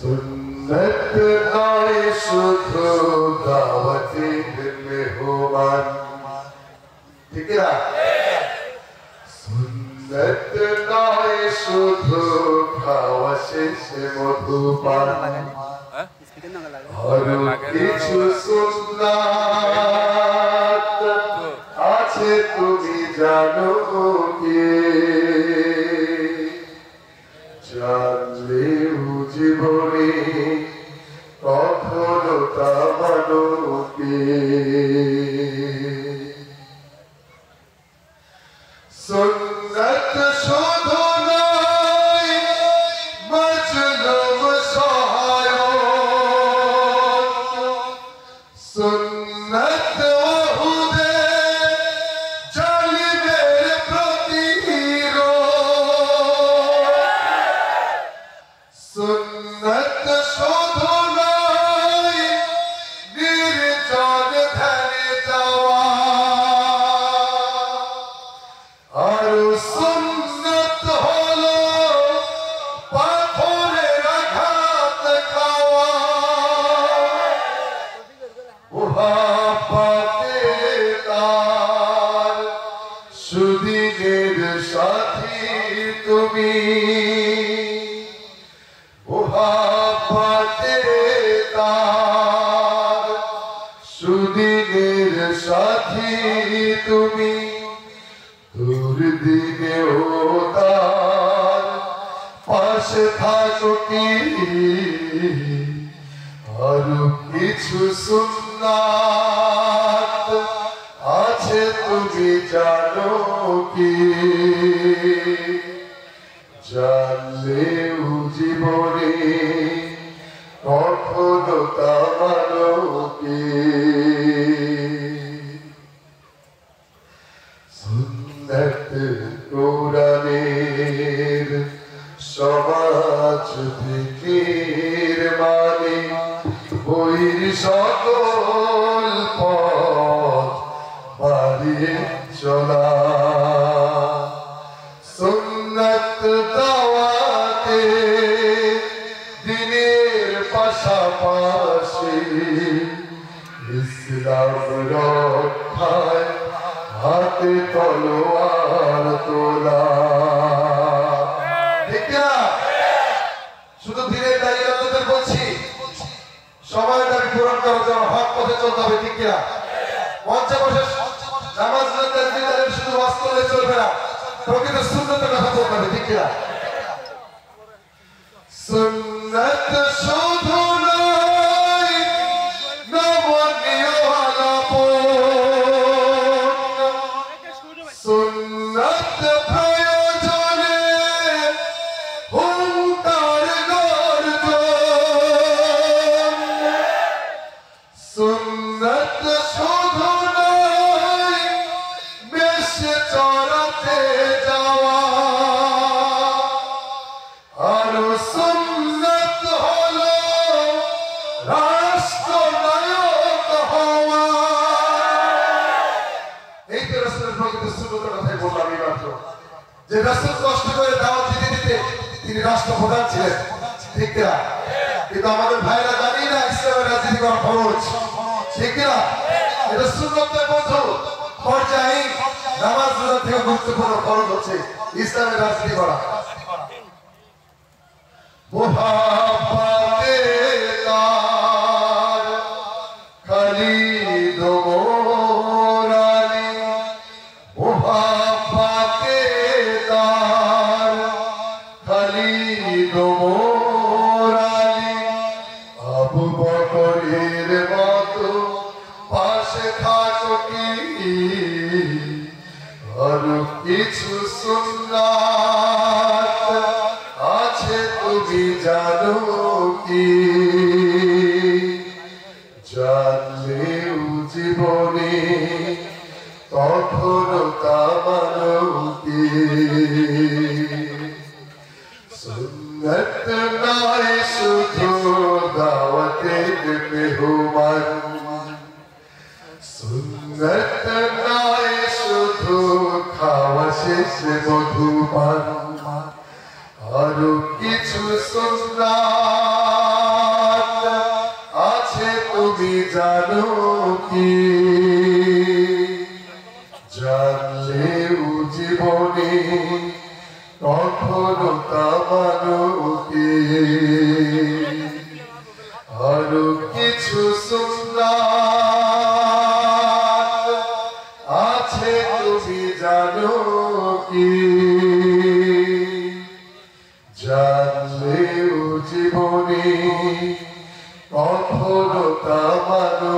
सुन्नत नय शुधु दावतेर मेहमान ठीक है सुन्नत नय शुधु खावा शेषे मधुपान आरो किछु सुन्नात आछे तुमी जानो कि জানলেও জীবনে কখনো তা মানবে সুন্নত শুধু নয় মজলুম সহায়ক সুন্নত सुन्नत शुधु नय निर्जन ध्याने जावा और सुन्नत हलो पाथरेर आघात खावा मुहाब्बते तार सुदिनेर साथी तुमी सुदिनेर साथी तुमी दुर्दिनेও तार पाशे थाको कि आरो किछु सुन्नात आछे तुमी जानो कि জানলেও জীবনে কখনো তা মানবে সুন্নত কোরআনের সমাজ ফিকির মানে বইর সকল পথ বাড়িয়ে চলা सुन्नत दावाते दिनेर पाशापाशी इस्लाम रक्षाय हाथे तलोयार तोला ठीक ना शुधु दिनेर दायित्वদের বলছি সময়টাকে পূরণ করার জন্য হক পথে চলতে হবে ঠিক না মঞ্চে বসে নামাজ তাকবীর শুধু ওয়াজ করলে চলবে না প্রকৃত সুন্নতের কথা বলতে হবে ঠিক না সুন্নত শুধু নয় নবনীয় আলাপন সুন্নত প্রয়োজনে হুঙ্কার গর্জন সুন্নত শুধু নয় বেশে চড়াতে যে রাসূল কষ্ট করে দাওয়াত দিতে তিনি রাষ্ট্রপ্রধান ছিলেন ঠিক না কিন্তু আমাদের ভাইরা জানি না ইসলামের রাজনীতি করা ফরজ ঠিক না এটা সুন্নতের মধ্যে পর্যায়ে নামাজ রোজা থেকে গুরুত্বপূর্ণ ফরজ হচ্ছে ইসলামের রাজনীতি করা মুহাব্বতে তার খালিদ মোর আলী মুহাব্বতে তার খালিদ মোর আলী আবু বকরের মতো পাশে থাকো কি আর কিছু সুন্নাত আছে তুমি জানো কি জানলেও জীবনে কখনো তা মানো কি সুন্নত নয় শুধু দাওয়াতের মেহমান সুন্নত নয় শুধু খাওয়া শেষে মধুপান আরো কিছু সুন্নাত জানো কি জানলেও জীবনে কখনো তা মানো কি আরো কিছু সুন্দর আছে তুমি জানো কি জানলেও জীবনে কখনো তা মানো